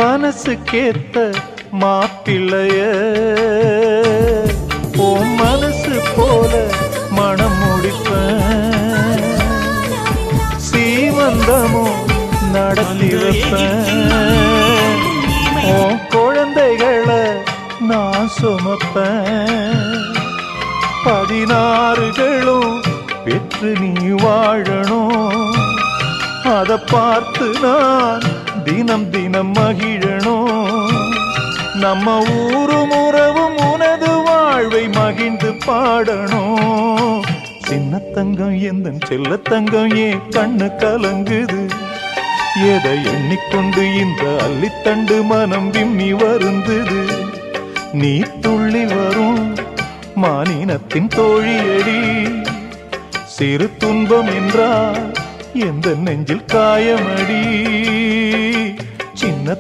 மனசுக்கேத்த மாப்பிள்ளைய உன் மனசு போல மனம் முடிப்பேன், சீமந்தமும் நடத்தி வைப்பேன், உன் குழந்தைகளை நான் சுமப்பேன், 16களும் பெற்று நீ வாழணும், அதை பார்த்து நான் தினம் தினம் மகிழணும், நம்ம ஊரும் உறவும் உனது வாழ்வை மகிழ்ந்து பாடணும். சின்ன தங்கம் எந்த செல்ல தங்கம் ஏன் கண்ணு கலங்குது, எதை எண்ணிக்கொண்டு இந்த அள்ளித்தண்டு மனம் விம்மி வருந்தது, நீ துள்ளி வரும் மானினத்தின் தோழியடி, சிறு துன்பம் என்றால் எந்த நெஞ்சில் காயமடி சின்ன